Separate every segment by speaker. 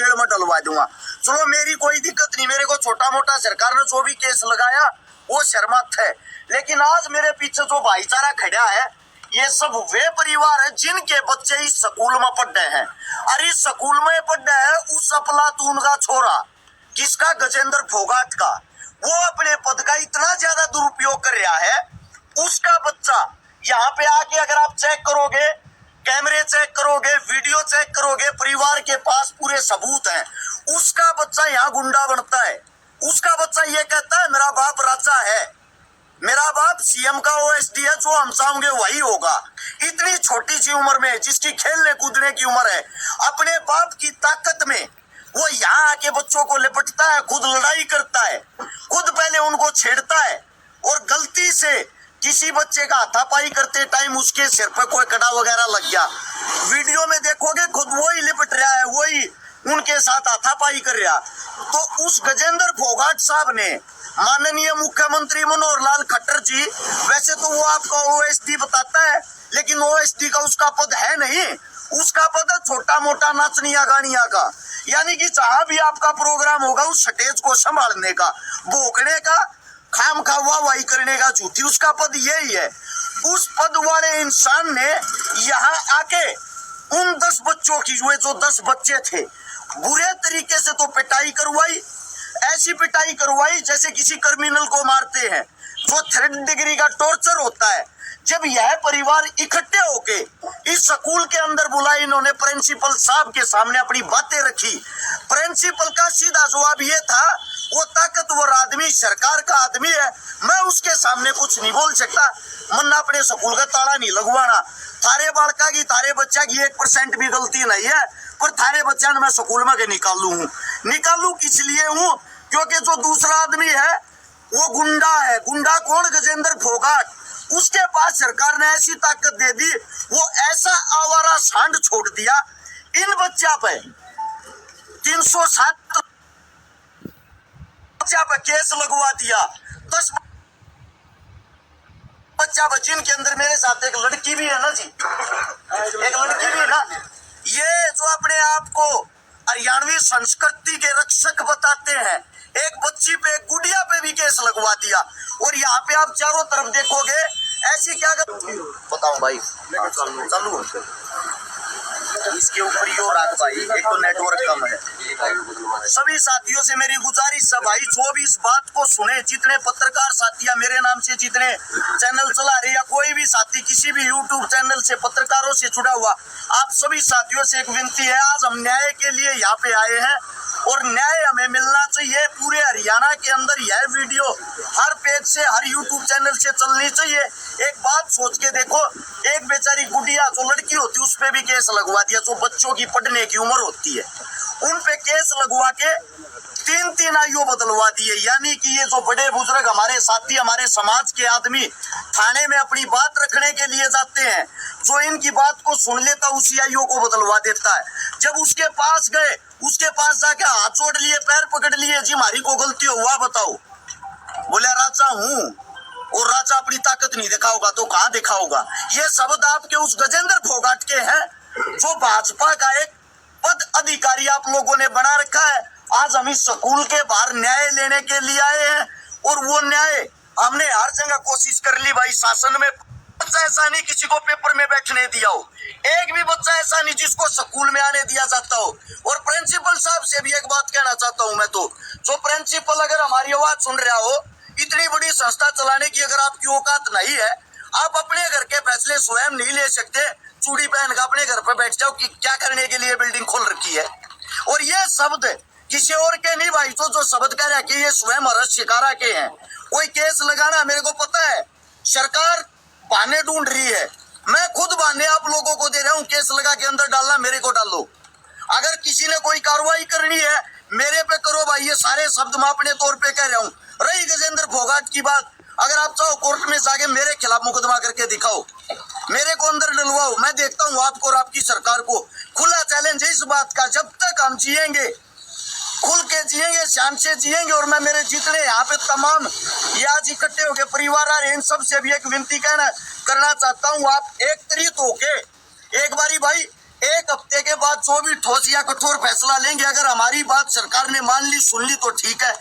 Speaker 1: Jail में डलवा दूंगा। चलो मेरी कोई दिक्कत नहीं, मेरे को छोटा मोटा सरकार ने जो भी केस लगाया वो शर्मत है, लेकिन आज मेरे पीछे जो भाईचारा खड़ा है ये सब वे परिवार है जिनके बच्चे इस स्कूल में पढ़ रहे हैं। और इस स्कूल में पढ़ रहे हैं उस अफलातून का छोरा, किसका, गजेंद्र फोगाट का। वो अपने पद का इतना ज्यादा दुरुपयोग कर रहा है, उसका बच्चा यहाँ पे आके अगर आप चेक करोगे, कैमरे चेक करोगे, वीडियो चेक करोगे, परिवार के पास पूरे सबूत हैं, उसका बच्चा यहाँ गुंडा बनता है। उसका बच्चा ये कहता है मेरा बाप राजा है, मेरा बाप सीएम का ओएसडी है, जो हम चाहेंगे वही होगा। इतनी छोटी सी उम्र में, जिसकी खेलने कूदने की उम्र है, अपने बाप की ताकत में वो यहाँ आके बच्चों को लिपटता है, खुद लड़ाई करता है, खुद पहले उनको छेड़ता है, और गलती से किसी बच्चे का हाथापाई करते टाइम उसके सिर पर कोई कड़ा वगैरह लग गया, वीडियो में देखोगे खुद वही लिपट रहा है, वही उनके साथ हाथापाई कर रहा। तो उस गजेंद्र फोगाट साहब ने, माननीय मुख्यमंत्री मनोहर लाल खट्टर जी, वैसे तो वो आपका ओएसडी बताता है, लेकिन ओएसडी का उसका पद है नहीं, उसका पद है छोटा मोटा नाचनिया गानिया का, यानी कि जहां भी आपका प्रोग्राम होगा उस स्टेज को संभालने का, भोंकने का, खाम खा वाहवाही करने का, झूठी, उसका पद यही है। उस पद वाले इंसान ने यहाँ आके उन 10 बच्चों की, जो 10 बच्चे थे, बुरे तरीके से तो पिटाई करवाई, ऐसी पिटाई करवाई जैसे किसी क्रिमिनल को मारते हैं, जो 3rd डिग्री का टॉर्चर होता है। जब यह परिवार इकट्ठे होके इस स्कूल के अंदर बुलाए, इन्होंने प्रिंसिपल साहब के सामने अपनी बातें रखी। प्रिंसिपल का सीधा जवाब ये था, वो ताकतवर आदमी सरकार का आदमी है, मैं उसके सामने कुछ नहीं बोल सकता, मन्ना अपने स्कूल का ताला नहीं लगवाना, थारे बालका की, थारे बच्चा की 1% भी गलती नहीं है, पर थारे बच्चा ने मैं स्कूल में के निकालू किस लिए हूँ, क्योंकि जो दूसरा आदमी है वो गुंडा है। गुंडा कौन? गजेंद्र फोगाट। उसके पास सरकार ने ऐसी ताकत दे दी, वो ऐसा आवारा सांड छोड़ दिया, इन बच्चा पे 307 बच्चा पे केस लगवा दिया। 10 बच्चा पे, जिनके अंदर मेरे साथ एक लड़की भी है ना जी, एक लड़की भी है ना, ये जो अपने आप को हरियाणवी संस्कृति के रक्षक बताते हैं, एक बच्ची पे, एक गुड़िया पे भी केस लगवा दिया। और यहाँ पे आप चारों तरफ देखोगे ऐसी क्या बताऊं भाई, चालू इसके ऊपर यो रात भाई, एक तो नेटवर्क कम है। सभी साथियों से मेरी गुजारिश है भाई, जो भी इस बात को सुने, जितने पत्रकार साथियां मेरे नाम से जितने चैनल चला रहे, या कोई भी साथी किसी भी यूट्यूब चैनल से पत्रकारों से जुड़ा हुआ, आप सभी साथियों से एक विनती है, आज हम न्याय के लिए यहाँ पे आए हैं और न्याय हमें मिलना चाहिए। पूरे हरियाणा के अंदर यह वीडियो हर पेज से, हर यूट्यूब चैनल से चलनी चाहिए। एक बात सोच के देखो, एक बेचारी गुड़िया जो लड़की होती है उस पे भी केस लगवा दिया, जो बच्चों की पढ़ने की उम्र होती है, उन पे केस लगवा के 3 आयु बदलवा दिए। यानी कि ये जो बड़े बुजुर्ग हमारे साथी, हमारे समाज के आदमी थाने में अपनी बात रखने के लिए जाते हैं, जो इनकी बात को सुन लेता उसी आयु को बदलवा देता है। जब उसके पास गए, उसके पास जाके हाथ जोड़ लिए, पैर पकड़ लिए, जी हमारी को गलती हुआ बताओ, बोले राजा हूँ, और राजा अपनी ताकत नहीं दिखाओगा तो कहाँ दिखाओगा। ये शब्द आपके उस गजेंद्र फोगाट के हैं, जो भाजपा का एक पद अधिकारी आप लोगों ने बना रखा है। आज हम इस स्कूल के बाहर न्याय लेने के लिए आए हैं, और वो न्याय हमने हर जगह कोशिश कर ली भाई। शासन में बच्चा ऐसा नहीं किसी को पेपर में बैठने दिया हो, एक भी बच्चा ऐसा नहीं जिसको स्कूल में आने दिया जाता हो। और प्रिंसिपल साहब से भी एक बात कहना चाहता हूं मैं, तो जो प्रिंसिपल अगर हमारी आवाज सुन रहा हो, इतनी बड़ी संस्था चलाने की अगर आपकी औकात नहीं है, आप अपने घर के फैसले स्वयं नहीं ले सकते, चूड़ी पहन कर अपने घर पर बैठ जाओ कि क्या करने के लिए बिल्डिंग खोल रखी है। और ये शब्द किसी और के नहीं भाई, जो शब्द कह रहे हैं कि ये स्वयं हर्ष शिकारा के हैं। कोई केस लगाना, मेरे को पता है सरकार बहाने ढूंढ रही है, मैं खुद बहाने आप लोगों को दे रहा हूँ, केस लगा के अंदर डालना, मेरे को डालो। अगर किसी ने कोई कार्रवाई करनी है मेरे पे करो भाई, ये सारे शब्द मैं अपने तौर पे कह रहा हूँ। रही गजेंद्र फोगाट की बात, अगर आप चाहो कोर्ट में जाके मेरे खिलाफ मुकदमा करके दिखाओ, मेरे को अंदर डलवाओ, मैं देखता हूँ आपको और आपकी सरकार को। खुला चैलेंज है इस बात का, जब तक हम जिएंगे, खुल के जिएंगे, शान से जिएंगे। और मैं मेरे जितने यहाँ पे तमाम ये आज इकट्ठे हो गए परिवार आ रहे, इन सब से भी एक विनती करना चाहता हूँ, आप एक त्रित होके एक बारी भाई एक हफ्ते के बाद जो भी ठोस या कठोर फैसला लेंगे, अगर हमारी बात सरकार ने मान ली, सुन ली तो ठीक है,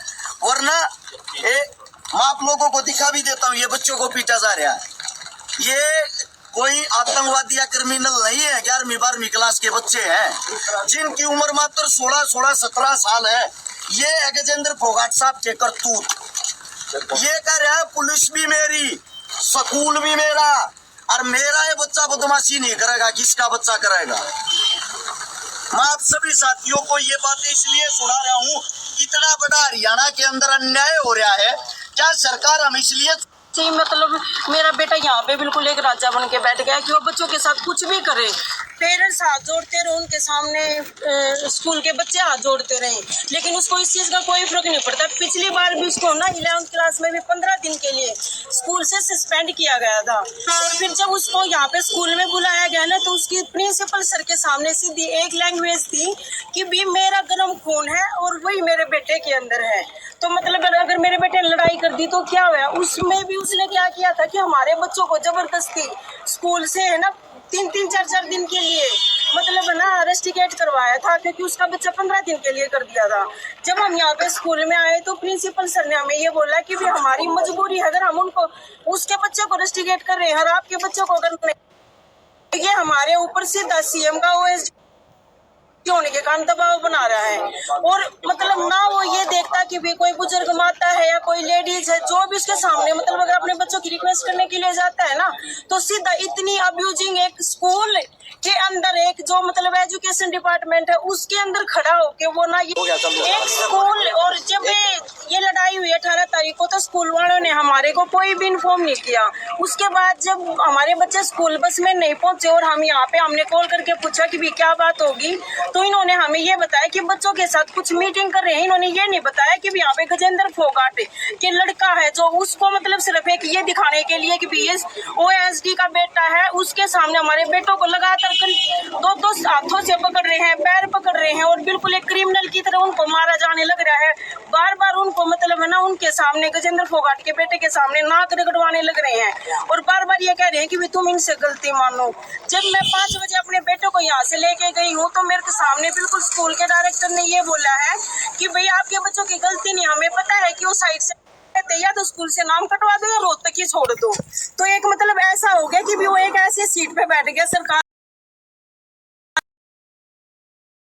Speaker 1: वरना मैं आप लोगों को दिखा भी देता हूँ, ये बच्चों को पीटा जा रहा है। ये कोई आतंकवादी या क्रिमिनल नहीं है, 11वीं 12वीं क्लास के बच्चे हैं जिनकी उम्र मात्र 16-17 साल है। ये है गजेंद्र फोगाट साहब के करतूत। ये कह रहा है पुलिस भी मेरी, स्कूल भी मेरा, और मेरा ये बच्चा बदमाशी नहीं करेगा, किसका बच्चा करेगा। मैं आप सभी साथियों को ये बातें इसलिए सुना रहा हूँ, इतना बड़ा हरियाणा के अंदर अन्याय हो रहा है, क्या सरकार हम इसलिए
Speaker 2: जी मतलब मेरा बेटा यहाँ पे बिल्कुल एक राजा बन के बैठ गया कि वो बच्चों के साथ कुछ भी करे। पेरेंट्स हाथ जोड़ते रहे उनके सामने, स्कूल के बच्चे हाथ जोड़ते रहे, लेकिन उसको इस चीज़ का कोई फर्क नहीं पड़ता। पिछली बार भी उसको ना 11वीं क्लास में भी 15 दिन के लिए स्कूल से सस्पेंड किया गया था। और फिर जब उसको यहाँ पे स्कूल में बुलाया गया ना, तो उसकी प्रिंसिपल सर के सामने सीधी एक लैंग्वेज थी कि भी मेरा गर्म खून है और वही मेरे बेटे के अंदर है। तो मतलब अगर मेरे बेटे ने लड़ाई कर दी तो क्या हुआ। उसमें भी उसने क्या किया था कि हमारे बच्चों को जबरदस्ती स्कूल से है ना 3-3, 4-4 दिन के लिए मतलब है ना रेस्टिकेट करवाया था, क्योंकि उसका बच्चा 15 दिन के लिए कर दिया था। जब हम यहाँ पे स्कूल में आए तो प्रिंसिपल सर ने हमें ये बोला कि भी हमारी मजबूरी है, अगर हम उनको उसके बच्चे को रेस्टिकेट कर रहे हैं और आपके बच्चों को अगर नहीं, ये हमारे ऊपर सीधा सीएम का OSD होने के कारण दबाव बना रहा है। और मतलब ना वो ये देखता कि भी कोई बुजुर्ग माता है या कोई लेडीज है, जो भी उसके सामने मतलब अगर अपने बच्चों की रिक्वेस्ट करने के लिए जाता है ना, तो सीधा इतनी अब्यूजिंग एक स्कूल के अंदर एक जो मतलब एजुकेशन डिपार्टमेंट है उसके अंदर खड़ा होके वो ना ये एक स्कूल। और जब ये लड़ाई हुई 18 तारीख को, तो स्कूल वालों ने हमारे को कोई भी इन्फॉर्म नहीं किया। उसके बाद जब हमारे बच्चे स्कूल बस में नहीं पहुंचे और हम यहाँ पे हमने कॉल करके पूछा कि भी क्या बात होगी, तो इन्होंने हमें ये बताया कि बच्चों के साथ कुछ मीटिंग कर रहे हैं। इन्होंने ये नहीं बताया कि यहाँ पे गजेंद्र फोगाट के लड़का है जो उसको मतलब सिर्फ एक ये दिखाने के लिए कि भी ये OSD का बेटा है, उसके सामने हमारे बेटों को लगातार 2-2 हाथों से पकड़ रहे हैं, पैर पकड़ रहे हैं और बिल्कुल एक क्रिमिनल की तरह उनको मारा जाने लग रहा है। बार बार उनको मतलब है ना उनके सामने गजेंद्र फोगाट के बेटे के सामने नाक रगड़वाने लग रहे हैं और बार बार ये कह रहे हैं कि भी तुम इनसे गलती मानो। जब मैं 5 बजे अपने बेटे को यहाँ से लेके गई हूँ तो मेरे सामने बिल्कुल स्कूल के डायरेक्टर ने ये बोला है कि भाई आपके बच्चों की गलती नहीं, हमें पता है कि वो साइड से या तो स्कूल से नाम कटवा दो या रोहतक ही छोड़ दो। तो एक मतलब ऐसा हो गया कि भी वो एक ऐसी सीट पे बैठ गया, सरकार